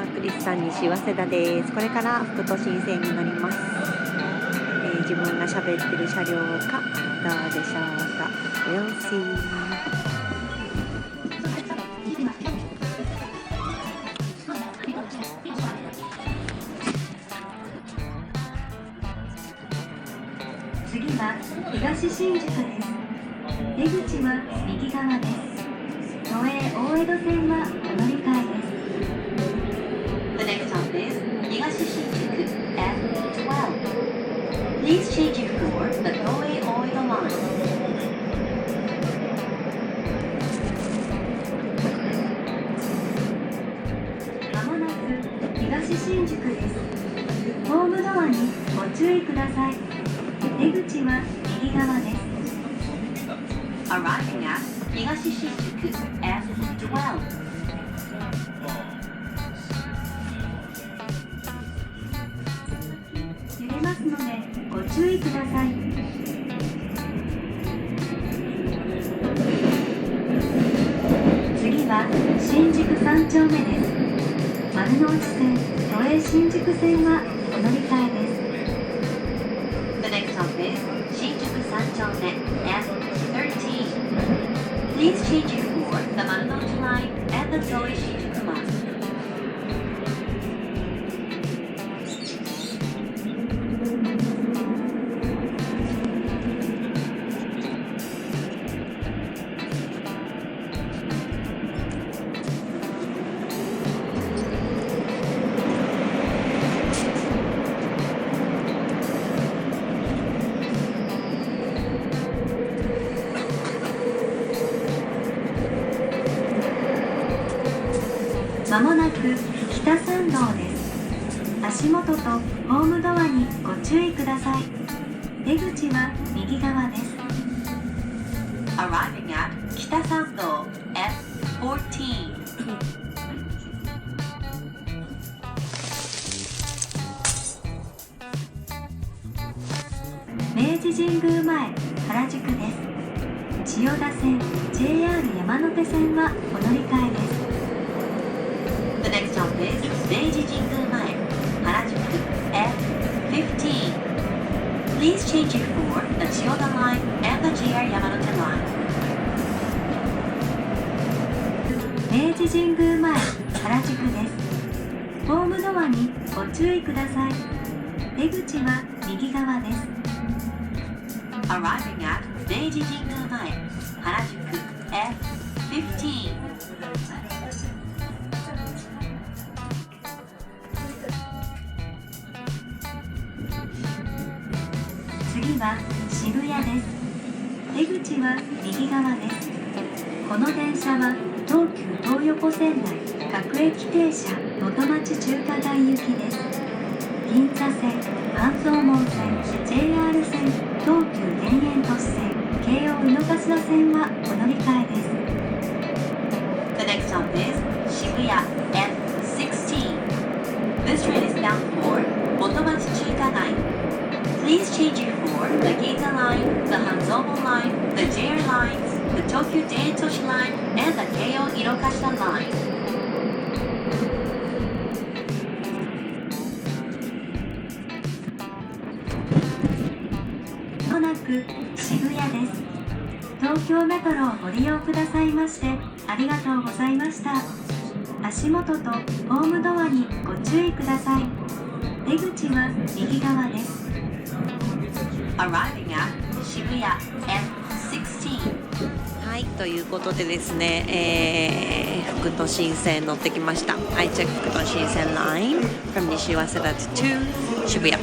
はクリスさん西早稲田です。これから副都心線に乗ります。自分が喋ってる車両かどうでしょうか。We'll see。次は東新宿です。出口は右側です。都営大江戸線はお乗り換えです。The next stop is 東新宿 F12. Please change it for the 都営大江戸 line. まもなく東新宿です。ホームドアにご注意ください。出口は右側です。Arriving at 東新宿 F12. 揺れますのでご注意ください。次は新宿3丁目です。丸ノ内線、都営新宿線はお乗り換えです。The next stop is 新宿3丁目 F13. Please change it for the 丸ノ内 line and the 都営新宿 line. まもなく北参道です。足元とホームドアにご注意ください。出口は右側です。Arriving at 北参道 F14. 明治神宮前原宿です。千代田線 JR 山手線はお乗り換えです。The next stop is 明治神宮前原宿 F15. Please change it for the 千代田 line and the JR 山手 line. 明治神宮前原宿です。ホームドアにご注意ください。出口は右側です。Arriving at 明治神宮前原宿 F15. 次は渋谷です。出口は右側です。この電車は東急東横線内各駅停車元町中華街行きです。銀座線、半蔵門線、JR 線、東急田園都市線、京王井の頭線はお乗り換えです。The next stop is 渋谷 F16. This train is bound for 元町中華街. Please change it for the Ginza line, the Hanzomon line, the JR lines, the Tokyo Daitoshi line, and the Keio Irokashita line. まもなく渋谷です。東京メトロをご利用くださいましてありがとうございました。足元とホームドアにご注意ください。出口は右側です。Arriving at 渋谷 F16. はい、ということでですね、副都心線乗ってきました。I check 副都心線 line from 西早稲田 to 渋谷。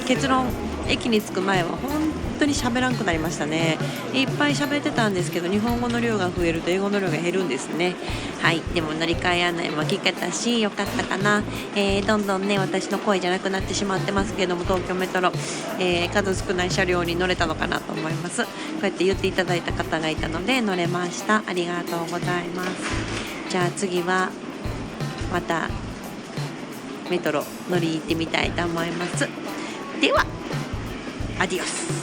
結論、駅に着く前は本当に喋らんくなりましたね。いっぱい喋ってたんですけど、日本語の量が増えると英語の量が減るんですね。はい、でも乗り換え案内も聞けたしよかったかな。どんどんね私の声じゃなくなってしまってますけれども、東京メトロ、数少ない車両に乗れたのかなと思います。こうやって言っていただいた方がいたので乗れました。ありがとうございます。じゃあ次はまたメトロ乗り入ってみたいと思います。ではアディオス。